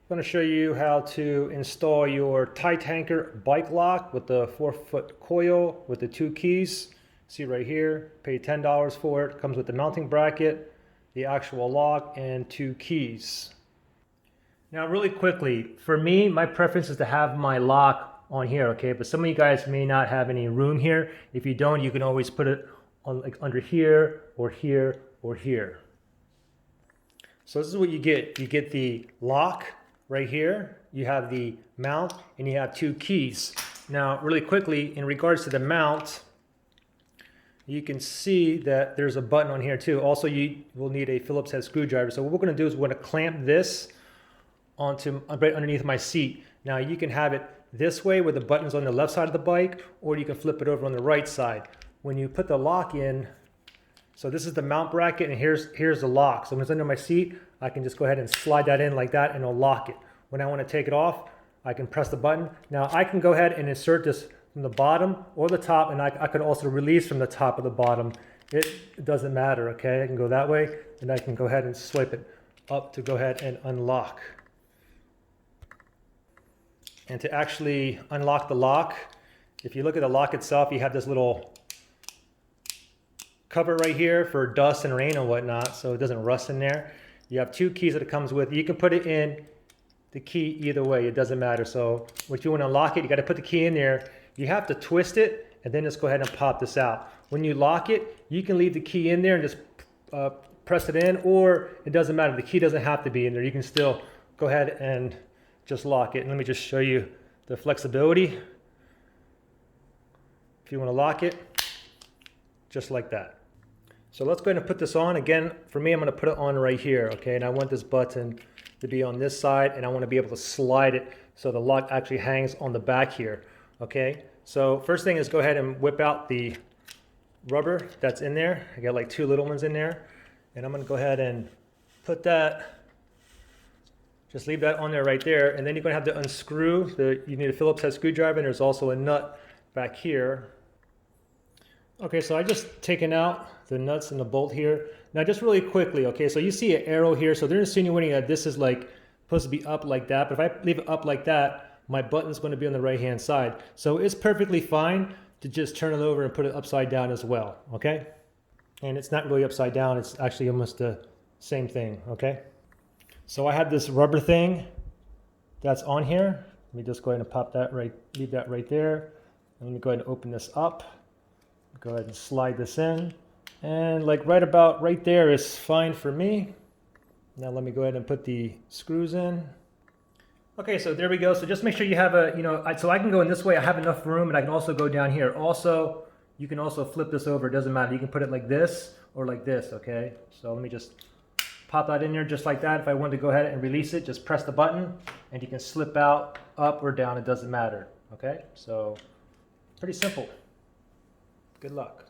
I'm going to show you how to install your Titanker Bike Lock with the 4-foot coil with the 2 keys. See right here, pay $10 for it. Comes with the mounting bracket, the actual lock, and 2 keys. Now really quickly, for me, my preference is to have my lock on here, okay? But some of you guys may not have any room here. If you don't, you can always put it on like under here or here or here. So this is what you get. You get the lock right here, you have the mount, and you have 2 keys. Now really quickly, in regards to the mount, you can see that there's a button on here too. Also, you will need a Phillips head screwdriver. So what we're going to do is we're going to clamp this onto right underneath my seat. Now you can have it this way where the button is on the left side of the bike, or you can flip it over on the right side. When you put the lock in, so this is the mount bracket, and here's the lock. So when it's under my seat, I can just go ahead and slide that in like that, and it'll lock it. When I want to take it off, I can press the button. Now I can go ahead and insert this from the bottom or the top, and I could also release from the top or the bottom. It doesn't matter, okay? I can go that way, and I can go ahead and swipe it up to go ahead and unlock. And to actually unlock the lock, if you look at the lock itself, you have this little cover right here for dust and rain and whatnot, so it doesn't rust in there. You have 2 keys that it comes with. You can put it in the key either way, it doesn't matter. So when you want to lock it, you got to put the key in there. You have to twist it and then just go ahead and pop this out. When you lock it, you can leave the key in there and just press it in, or it doesn't matter. The key doesn't have to be in there. You can still go ahead and just lock it. And let me just show you the flexibility. If you want to lock it, just like that. So let's go ahead and put this on. Again, for me, I'm going to put it on right here, okay? And I want this button to be on this side, and I want to be able to slide it so the lock actually hangs on the back here, okay? So first thing is go ahead and whip out the rubber that's in there. I got like 2 little ones in there, and I'm going to go ahead and put that, just leave that on there right there, and then you're going to have to unscrew. You need a Phillips head screwdriver, and there's also a nut back here. Okay, so I just taken out the nuts and the bolt here. Now just really quickly, okay, so you see an arrow here, so they're insinuating that this is like supposed to be up like that, but if I leave it up like that, my button's going to be on the right hand side. So it's perfectly fine to just turn it over and put it upside down as well, okay? And it's not really upside down, it's actually almost the same thing, okay? So I have this rubber thing that's on here. Let me just go ahead and pop that right, leave that right there. And let me go ahead and open this up. Go ahead and slide this in, and like right about right there is fine for me. Now let me go ahead and put the screws in. Okay, so there we go. So just make sure you have a, so I can go in this way. I have enough room, and I can also go down here. Also, you can also flip this over. It doesn't matter. You can put it like this or like this, okay? So let me just pop that in there just like that. If I want to go ahead and release it, just press the button, and you can slip out, up or down. It doesn't matter, okay? So pretty simple. Good luck.